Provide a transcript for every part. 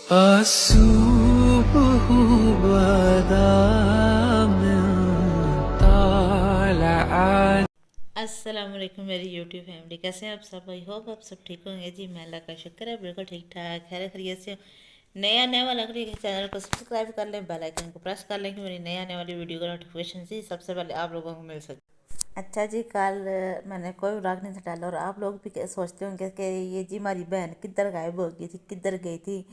الصبح بدا من طلعت. अस्सलाम वालेकुम मेरी यूट्यूब फैमिली, कैसे हैं आप सब? आई होप आप सब ठीक होंगे जी। मैं अल्लाह का शुक्र है बिल्कुल ठीक ठाक खैर खैरियत से हूँ। नया आने वाला अगर ये चैनल को सब्सक्राइब कर लें, बेल आइकन को प्रेस कर लें कि मेरी नई आने वाली वीडियो का नोटिफिकेशन जी सबसे पहले आप लोगों को मिल सके। अच्छा जी, कल मैंने कोई व्लॉग नहीं था डाला और आप लोग भी सोचते होंगे कि ये जी हमारी बहन किधर गायब हो गई थी, किधर गई थी,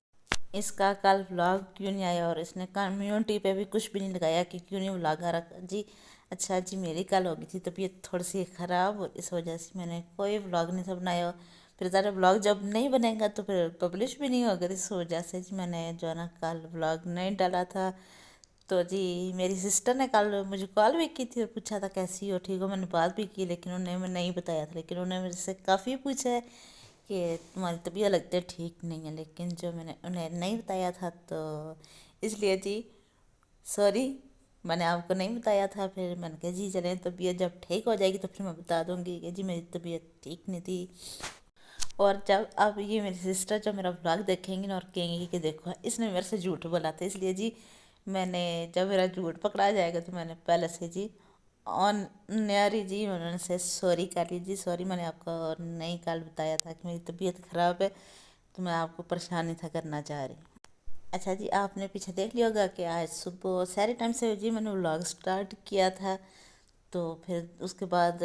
इसका कल व्लॉग क्यों नहीं आया और इसने कम्युनिटी पे भी कुछ भी नहीं लगाया कि क्यों नहीं व्लॉग आ रहा जी। अच्छा जी, मेरी कल हो गई थी तबीयत थोड़ी सी ख़राब और इस वजह से मैंने कोई व्लॉग नहीं था बनाया। फिर ज़्यादा व्लॉग जब नहीं बनेगा तो फिर पब्लिश भी नहीं होगा, इस वजह से जी मैंने जो है ना कल व्लॉग नहीं डाला था। तो जी मेरी सिस्टर ने कल मुझे कॉल भी की थी और पूछा था कैसी हो, ठीक हो। मैंने बात भी की लेकिन उन्हें मैं नहीं बताया था, लेकिन उन्हें मेरे से काफ़ी पूछा है कि तुम्हारी तबीयत लगता है ठीक नहीं है, लेकिन जो मैंने उन्हें नहीं बताया था तो इसलिए जी सॉरी, मैंने आपको नहीं बताया था। फिर मैंने कहा जी चलें तबीयत जब ठीक हो जाएगी तो फिर मैं बता दूंगी कि जी मेरी तबीयत ठीक नहीं थी। और जब अब ये मेरी सिस्टर जब मेरा व्लॉग देखेंगी ना और कहेंगी कि देखो इसने मेरे से झूठ बोला था, इसलिए जी मैंने जब मेरा झूठ पकड़ा जाएगा तो मैंने पहले से जी ऑन न्यारी जी उन्होंने से सॉरी कर ली जी। सॉरी, मैंने आपको नहीं कल बताया था कि मेरी तबीयत ख़राब है तो मैं आपको परेशान नहीं था करना चाह रही। अच्छा जी, आपने पीछे देख लिया होगा कि आज सुबह सारे टाइम से जी मैंने व्लॉग स्टार्ट किया था, तो फिर उसके बाद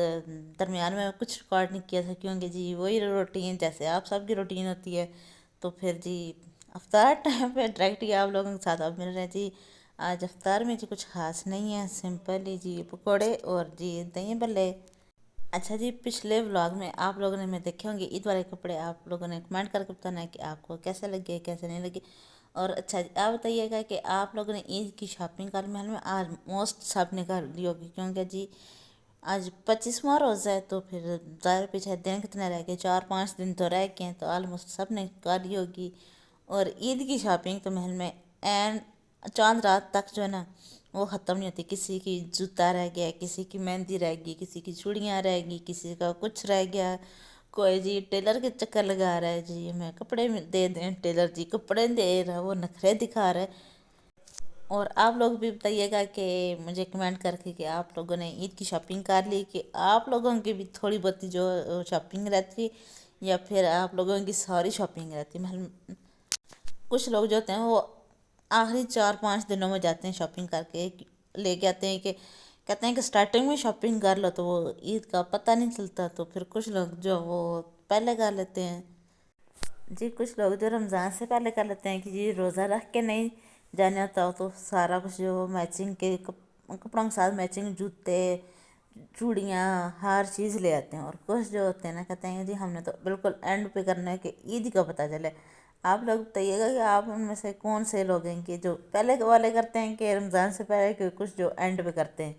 दरमियान में कुछ रिकॉर्ड नहीं किया था क्योंकि जी वही रूटीन जैसे आप सबकी रूटीन होती है। तो फिर जी अफ्तार टाइम पे डायरेक्ट ही आप लोगों के साथ अब मिल रहे हैं जी। आज अफ्तार में जी कुछ खास नहीं है, सिंपल ही जी पकौड़े और जी दही भल्ले। अच्छा जी, पिछले व्लॉग में आप लोगों ने मैं देखे होंगे ईद वाले कपड़े, आप लोगों ने कमेंट करके बताना है कि आपको कैसे लगे कैसे नहीं लगे। और अच्छा जी आप बताइएगा कि आप लोगों ने ईद की शॉपिंग कर महल में आज मोस्ट सब ने कर ली होगी क्योंकि जी आज 25वां रोज़ा है। तो फिर ज़्यादा पीछे दिन कितने रह गए, 4-5 दिन तो रह गए हैं, तो ऑलमोस्ट सब ने कर ली होगी। और ईद की शॉपिंग तो महल में एंड चांद रात तक जो है ना वो ख़त्म नहीं होती। किसी की जूता रह गया, किसी की मेहंदी रह गई, किसी की चूड़ियाँ रह गई, किसी का कुछ रह गया, कोई जी टेलर के चक्कर लगा रहा है जी हमें कपड़े दे दें, टेलर जी कपड़े दे रहा है, वो नखरे दिखा रहा है। और आप लोग भी बताइएगा कि मुझे कमेंट करके कि आप लोगों ने ईद की शॉपिंग कर ली, कि आप लोगों की भी थोड़ी बहुत जो शॉपिंग रहती या फिर आप लोगों की सारी शॉपिंग रहती। मतलब कुछ लोग जो होते हैं वो आखिरी 4-5 दिनों में जाते हैं शॉपिंग करके लेके आते हैं, कि कहते हैं कि स्टार्टिंग में शॉपिंग कर लो तो वो ईद का पता नहीं चलता। तो फिर कुछ लोग जो वो पहले कर लेते हैं जी, कुछ लोग जो रमज़ान से पहले कर लेते हैं कि जी रोज़ा रख के नहीं जाना होता हो तो सारा कुछ जो मैचिंग के कपड़ों के साथ मैचिंग जूते चूड़ियाँ हर चीज़ ले आते हैं। और कुछ जो होते हैं ना कहते हैं जी हमने तो बिल्कुल एंड पे करना है कि ईद का पता चले। आप लोग बताइएगा कि आप उनमें से कौन से लोग हैं कि जो पहले वाले करते हैं कि रमज़ान से पहले, कि कुछ जो एंड पे करते हैं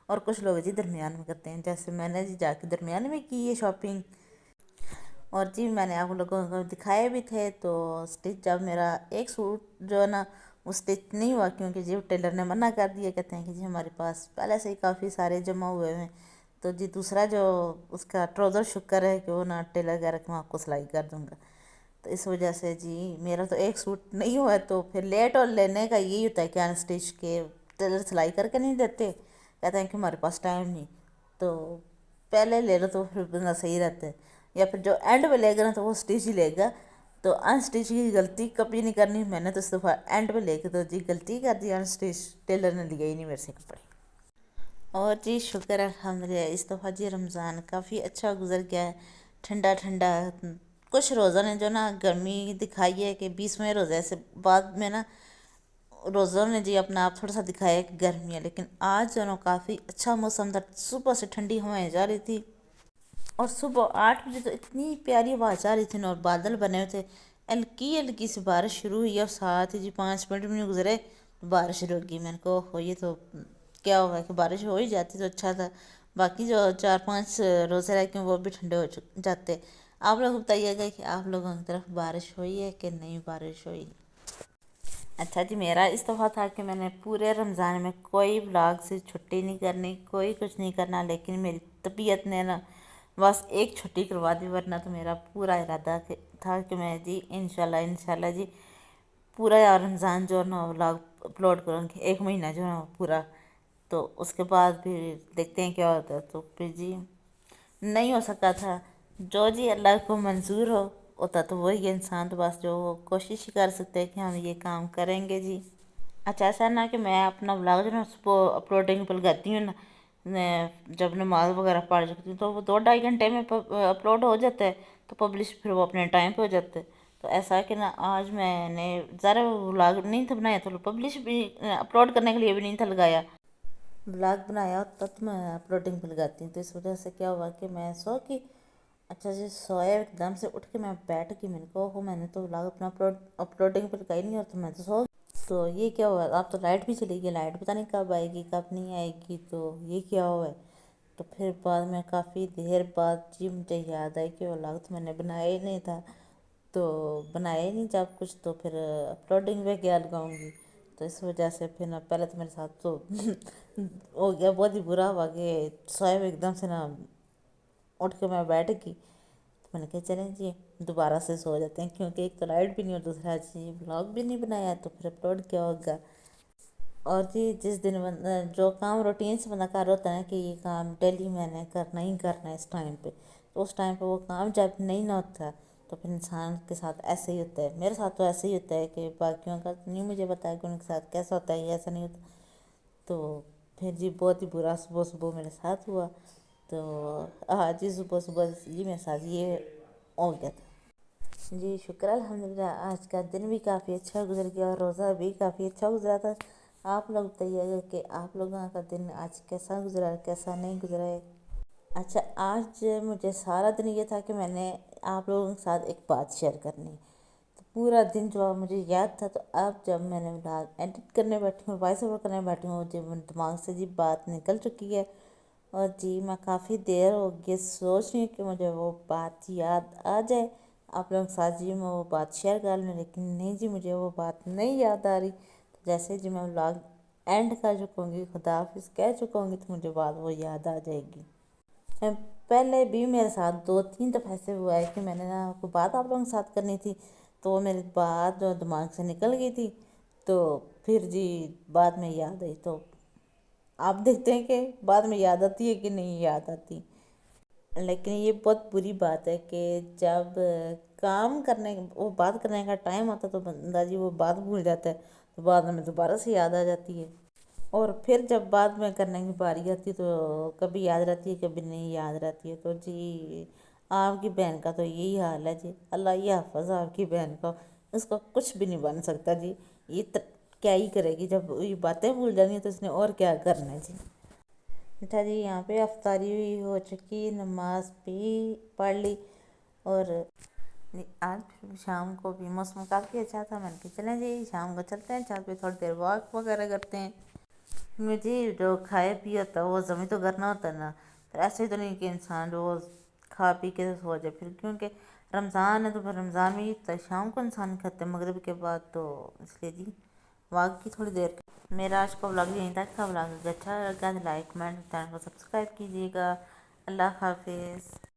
और कुछ लोग जी दरमियान में करते हैं। जैसे मैंने जी जाके दरमियान में की है शॉपिंग। और जी मैंने आप लोगों को दिखाए भी थे। तो स्टिच जब मेरा एक सूट जो है ना वो स्टिच नहीं हुआ क्योंकि जी टेलर ने मना कर दिया, कहते हैं कि जी हमारे पास पहले से ही काफ़ी सारे जमा हुए हैं। तो जी दूसरा जो उसका ट्राउज़र शुक्र है कि वो ना टेलर कह रहा मैं आपको सिलाई कर दूँगा। तो इस वजह से जी मेरा तो एक सूट नहीं हुआ। तो फिर लेट और लेने का यही होता है कि अनस्टिच के टेलर सिलाई करके नहीं देते, कहते हैं कि हमारे पास टाइम नहीं। तो पहले ले लो तो फिर बंदा सही रहता है, या फिर जो एंड में लेगा ना तो वो स्टिच ही लेगा। तो अनस्टिच की गलती कभी नहीं करनी। मैंने तो इस दफ़ा एंड में लेके तो जी गलती कर दी, अनस्टिच टेलर ने लिया ही नहीं मेरे से कपड़े। और जी शुक्र है अल्हम्दुलिल्लाह इस दफ़ा जी रमज़ान काफ़ी अच्छा गुजर गया है, ठंडा ठंडा। कुछ रोज़ा ने जो ना गर्मी दिखाई है कि 20वें रोज़े से बाद में ना रोज़ों ने जी अपना आप थोड़ा सा दिखाया कि गर्मी है, लेकिन आज जो ना काफ़ी अच्छा मौसम था। सुबह से ठंडी हवाएं जा रही थी और सुबह 8 बजे तो इतनी प्यारी आवाज़ आ रही थी ना और बादल बने हुए थे। हल्की हल्की सी बारिश शुरू हुई और साथ ही जी 5 मिनट भी नहीं गुजरे तो बारिश शुरू हो गई। मैंने कहा हो ये तो क्या होगा कि बारिश हो ही जाती तो अच्छा था, बाकी जो 4-5 रोज़े रह के वो भी ठंडे हो जाते। आप लोग बताइएगा कि आप लोगों की तरफ बारिश हुई है कि नहीं बारिश हुई। अच्छा जी, मेरा इस दफ़ा था कि मैंने पूरे रमज़ान में कोई व्लॉग से छुट्टी नहीं करनी, कोई कुछ नहीं करना, लेकिन मेरी तबीयत ने ना बस एक छुट्टी करवा दी, वरना तो मेरा पूरा इरादा था कि मैं जी इंशाल्लाह इंशाल्लाह जी पूरा यार रमज़ान जो है ना व्लॉग अपलोड करूँगी, 1 महीना जो है ना पूरा। तो उसके बाद फिर देखते हैं क्या होता है। तो फिर जी नहीं हो सका था, जो जी अल्लाह को मंजूर होता तो वही इंसान तो बस जो वो कोशिश ही कर सकते हैं कि हम ये काम करेंगे जी। अच्छा ऐसा ना कि मैं अपना ब्लॉग जो है ना उसको अपलोडिंग पर लगाती हूँ ना, जब नमाज वगैरह पढ़ सकती हूँ तो वो 2-2.5 घंटे में अपलोड हो जाता है। तो पब्लिश फिर वो अपने टाइम पे हो जाता है। तो ऐसा है कि ना आज मैंने ज़रा व्लॉग नहीं था बनाया, तो पब्लिश भी अपलोड करने के लिए भी नहीं था लगाया। व्लॉग बनाया होता तो मैं अपलोडिंग पे लगाती हूँ। तो इस वजह से क्या हुआ कि मैं सो की अच्छा जी सोया, एकदम से उठ के मैं बैठ गई। मैंने कहा ओहो मैंने तो व्लॉग अपना अपलोडिंग पे लगाई नहीं, और तो मैं तो सो। तो ये क्या हुआ, अब तो लाइट भी चली गई, लाइट पता नहीं कब आएगी कब नहीं आएगी। तो ये क्या हुआ है। तो फिर बाद में काफ़ी देर बाद जी मुझे याद आई कि व्लॉग तो मैंने बनाया ही नहीं था। तो बनाया ही नहीं जब कुछ, तो फिर अपलोडिंग पे क्या लगाऊंगी। तो इस वजह से फिर ना पहले तो मेरे साथ तो हो गया, बहुत ही बुरा हुआ कि सोए में एकदम से ना उठ के मैं बैठ गई। तो मैंने कहा चलें जी दोबारा से सो जाते हैं, क्योंकि एक तो लाइट भी नहीं और दूसरा जी ब्लॉग भी नहीं बनाया, तो फिर अपलोड क्या होगा। और जी जिस दिन जो काम रूटीन से बंदा कर होता है ना कि ये काम डेली मैंने करना ही करना है इस टाइम पे, तो उस टाइम पे वो काम जब नहीं ना होता तो फिर इंसान के साथ ऐसे ही होता है। मेरे साथ तो ऐसे ही होता है कि बाकियों का नहीं मुझे पता है कि उनके साथ कैसा होता है, ये ऐसा नहीं होता। तो फिर जी बहुत ही बुरा सुबह सुबह मेरे साथ हुआ। तो आज ही सुबह सुबह जी मेरे साथ ये हो गया था जी। शुक्र अल्हम्दुलिल्लाह आज का दिन भी काफ़ी अच्छा गुजर गया और रोज़ा भी काफ़ी अच्छा गुजरा था। आप लोग बताइएगा कि आप लोगों का दिन आज कैसा गुजरा है, कैसा नहीं गुजरा है। अच्छा आज मुझे सारा दिन ये था कि मैंने आप लोगों के साथ एक बात शेयर करनी है। तो पूरा दिन जो है मुझे याद था, तो अब जब मैंने व्लॉग एडिट करने बैठी हूँ, वॉइस ओवर करने बैठी हूँ, जी मेरे दिमाग से जी बात निकल चुकी है। और जी मैं काफ़ी देर हो गई सोच रही हूँ कि मुझे वो बात याद आ जाए, आप लोगों के साथ जी मैं वो बात शेयर कर लूँ, लेकिन नहीं जी मुझे वो बात नहीं याद आ रही। तो जैसे जी मैं व्लॉग एंड कर चुकूँगी, खुदा हाफिज़ कह चुकूँगी, तो मुझे बात वो याद आ जाएगी। पहले भी मेरे साथ 2-3 दफ़ा ऐसे हुआ है कि मैंने ना कोई बात आप लोगों के साथ करनी थी, तो वो मेरी बात जो दिमाग से निकल गई थी। तो फिर जी बाद में याद आई। तो आप देखते हैं कि बाद में याद आती है कि नहीं याद आती। लेकिन ये बहुत बुरी बात है कि जब काम करने वो बात करने का टाइम आता तो बंदा जी वो बात भूल जाता है, तो बाद में दोबारा से याद आ जाती है। और फिर जब बाद में करने की बारी आती है तो कभी याद रहती है कभी नहीं याद रहती है। तो जी आपकी बहन का तो यही हाल है जी, अल्लाह ही हाफ़िज़ आपकी बहन का, उसको कुछ भी नहीं बन सकता जी। ये क्या ही करेगी, जब ये बातें भूल जानी है तो इसने और क्या करना है जी। अच्छा जी यहाँ पे अफ्तारी भी हो चुकी, नमाज भी पढ़ ली। और आज शाम को भी मौसम काफ़ी अच्छा था, मैंने कहा चलें जी शाम को चलते हैं छत पे थोड़ी देर वॉक वगैरह करते हैं। मुझे जो खाए पिए होता है वो जमी तो करना होता है ना, फिर ऐसे तो नहीं कि इंसान रोज़ खा पी के सो जाए फिर, क्योंकि रमज़ान है तो फिर रमज़ान में ही शाम को इंसान खाते हैं मगरिब के बाद। तो इसलिए जी वॉक की थोड़ी देर। मेरा आज का व्लॉग यहीं तक था। व्लॉग अच्छा लगा तो लाइक कमेंट चैनल को सब्सक्राइब कीजिएगा। अल्लाह हाफिज़।